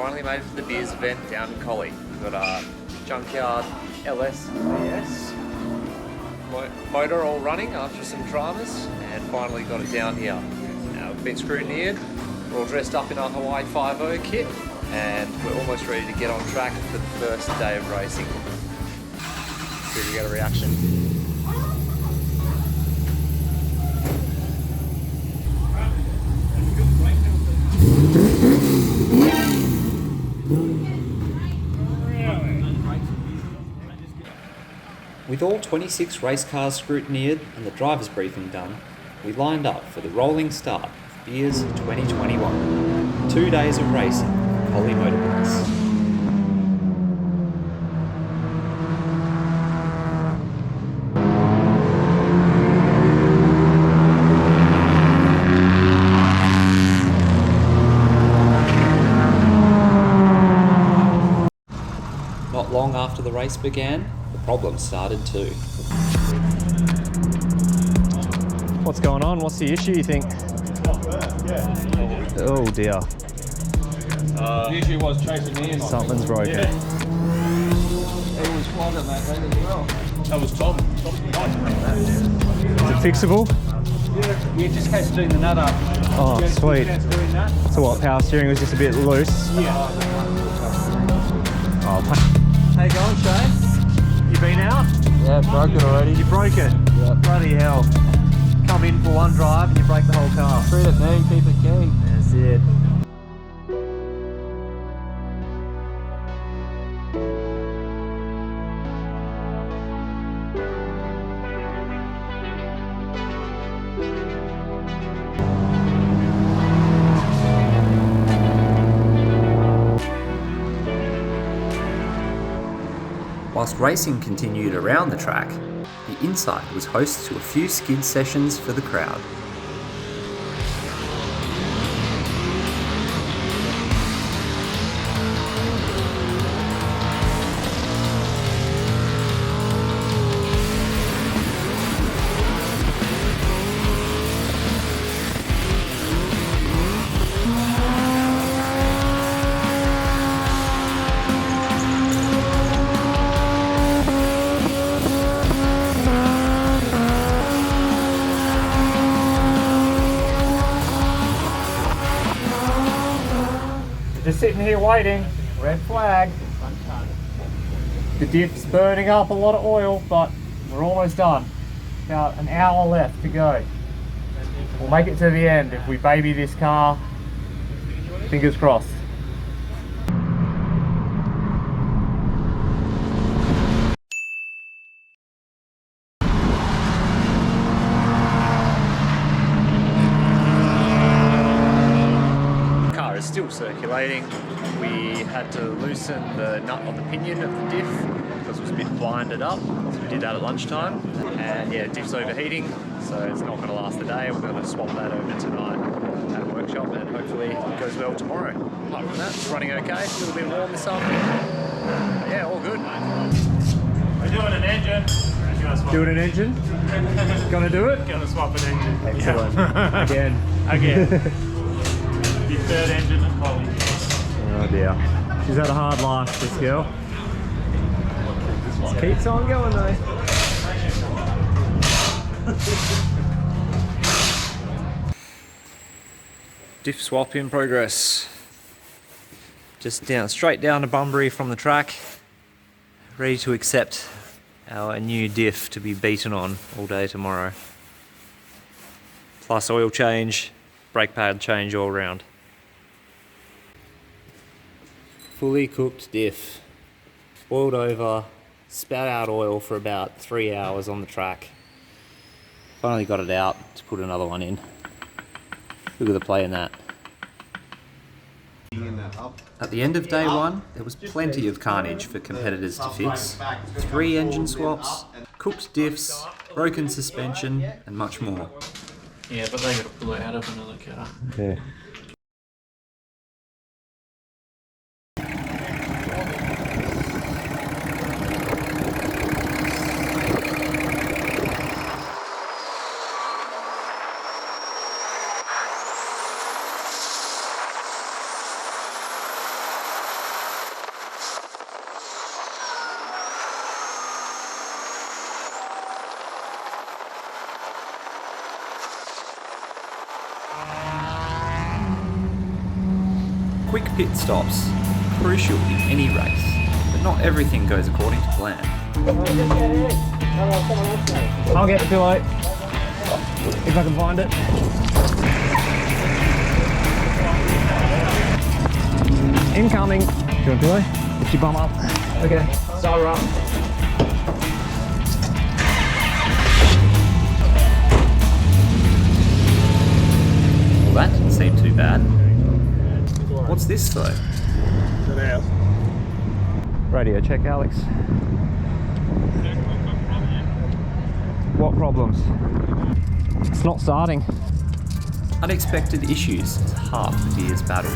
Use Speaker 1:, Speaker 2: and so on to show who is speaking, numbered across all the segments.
Speaker 1: finally made it to the beers event down in Collie. We've got a junkyard LS motor all running after some dramas, and finally got it down here. Now we've been scrutineered, we're all dressed up in our Hawaii 5.0 kit, and we're almost ready to get on track for the first day of racing. See if we get a reaction.
Speaker 2: With all 26 race cars scrutineered and the driver's briefing done, we lined up for the rolling start of Beers 2021. 2 days of racing at Collie Motorplex. Not long after the race began, the problems started too.
Speaker 3: What's going on? What's the issue, you think? Oh dear.
Speaker 4: The issue was chasing me in.
Speaker 3: Something's broken.
Speaker 4: Yeah. It was flogging that thing as well. That was Tom.
Speaker 3: Is it fixable?
Speaker 4: Yeah, just case of doing the nut up.
Speaker 3: Oh, sweet.
Speaker 4: Doing that.
Speaker 3: So what, power steering was just a bit loose?
Speaker 4: Yeah.
Speaker 3: Oh,
Speaker 4: How you going, Shane?
Speaker 3: you been out?
Speaker 4: Yeah, broke it already.
Speaker 3: You broke it?
Speaker 4: Yeah.
Speaker 3: Bloody hell. Come in for one drive and you break the whole car.
Speaker 4: Treat it mean, keep it keen.
Speaker 3: That's it.
Speaker 2: Whilst racing continued around the track, the inside was host to a few skid sessions for the crowd.
Speaker 3: Just sitting here waiting. Red flag. The diff's burning up a lot of oil, but we're almost done. About an hour left to go. We'll make it to the end if we baby this car. Fingers crossed.
Speaker 1: Car is still circulating. We had to loosen the nut on the pinion of the diff because it was a bit blinded up. So we did that at lunchtime. And yeah, diff's overheating, so it's not going to last the day. We're going to swap that over tonight at a workshop, and hopefully it goes well tomorrow. Apart from that, it's running okay. It's a little bit warm this afternoon. But yeah, all good.
Speaker 4: We're doing an engine.
Speaker 3: Doing an engine? Gonna do it?
Speaker 4: Gonna swap an engine.
Speaker 3: Excellent. Again.
Speaker 4: Again. Your third engine at Collie.
Speaker 3: Oh dear. She's had a hard life, this girl. Keeps on going though.
Speaker 1: Diff swap in progress. Just straight down to Bunbury from the track. Ready to accept our new diff to be beaten on all day tomorrow. Plus oil change, brake pad change all round. Fully cooked diff. Boiled over, spat out oil for about 3 hours on the track. Finally got it out to put another one in. Look at the play in that.
Speaker 2: At the end of day one, there was plenty of carnage for competitors to fix. 3 engine swaps, cooked diffs, broken suspension, and much more.
Speaker 4: Yeah, but they got to pull it out of another car.
Speaker 3: Yeah.
Speaker 2: Quick pit stops are crucial in any race, but not everything goes according to plan.
Speaker 3: I'll get the pillow if I can find it. Incoming. Do you want a pillow? Lift your bum up. Okay, start her up.
Speaker 2: Well, that didn't seem too bad. What's this though?
Speaker 3: Radio check, Alex. What problems? It's not starting.
Speaker 2: Unexpected issues is half the deer's battle.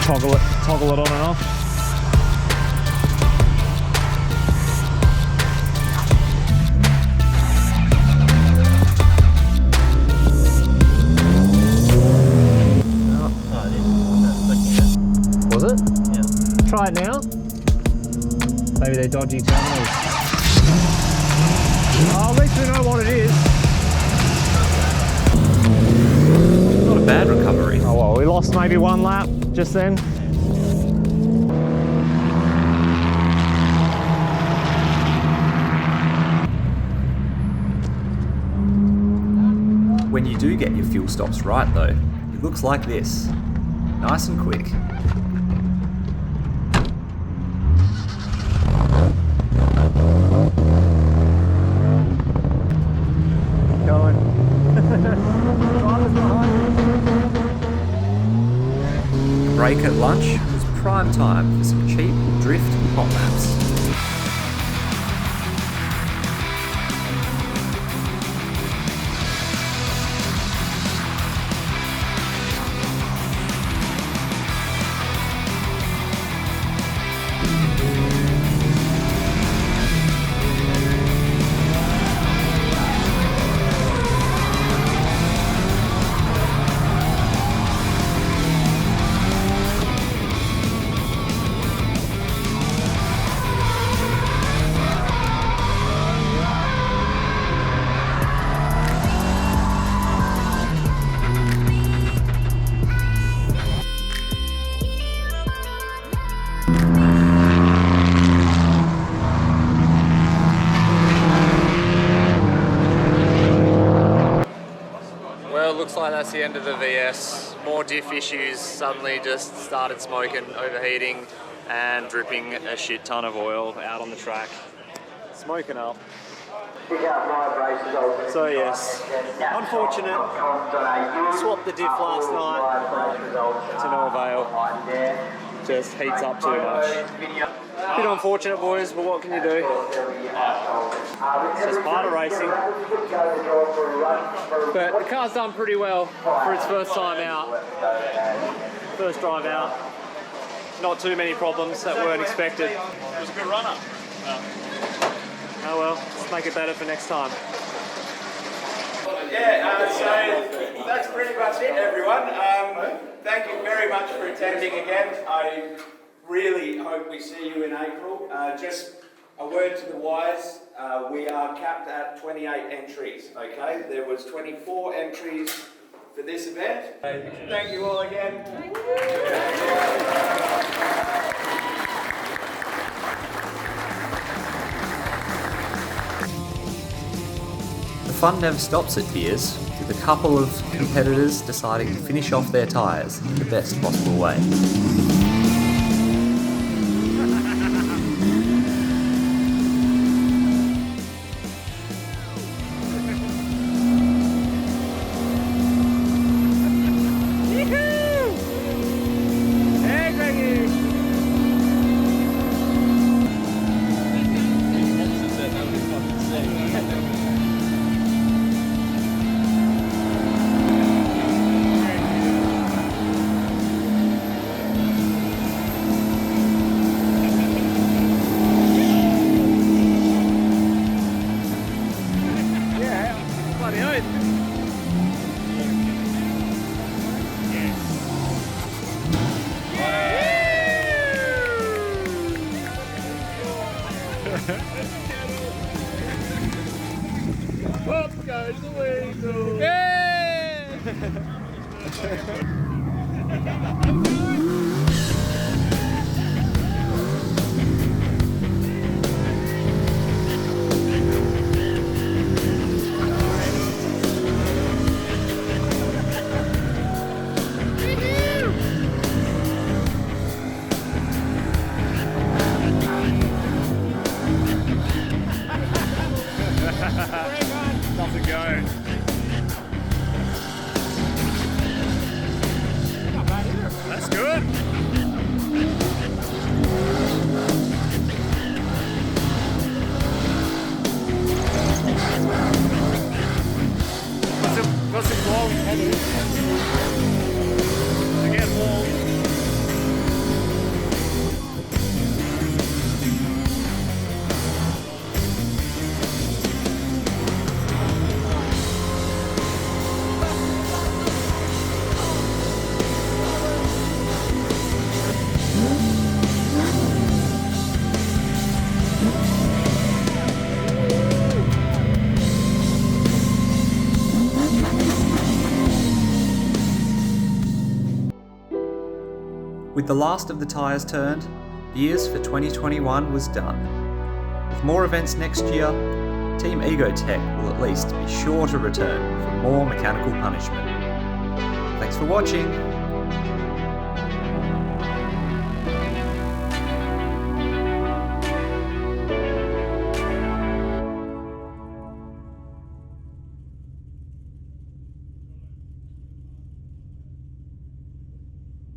Speaker 3: Toggle it on and off. Was it? Yeah. Try it now. Maybe they're dodgy terminals. Oh, at least we know what it is.
Speaker 2: Not a bad recovery.
Speaker 3: Oh well, we lost maybe one lap just then.
Speaker 2: When you do get your fuel stops right though, it looks like this. Nice and quick.
Speaker 3: Going.
Speaker 2: Break at lunch was prime time for some cheap drift hot laps.
Speaker 1: Well, it looks like that's the end of the VS. More diff issues, suddenly just started smoking, overheating and dripping a shit ton of oil out on the track. Smoking up. So yes, unfortunate. Swapped the diff last night to no avail. Just heats up too much. Bit unfortunate, boys, but what can you do? It's just part of racing. But the car's done pretty well for its first time out. First drive out. Not too many problems that weren't expected.
Speaker 4: It was a good runner.
Speaker 1: Oh well, let's make it better for next time.
Speaker 5: Yeah, so that's pretty much it, everyone. Thank you very much for attending again. I really hope we see you in April. Just a word to the wise, we are capped at 28 entries, okay? There was 24 entries for this event. Thank you all again.
Speaker 2: The fun never stops at Deers, with a couple of competitors deciding to finish off their tyres in the best possible way.
Speaker 1: Doesn't go. That's good. Got some long headers. Again, long.
Speaker 2: With the last of the tyres turned, the years for 2021 was done. With more events next year, Team Egotec will at least be sure to return for more mechanical punishment. Thanks for watching!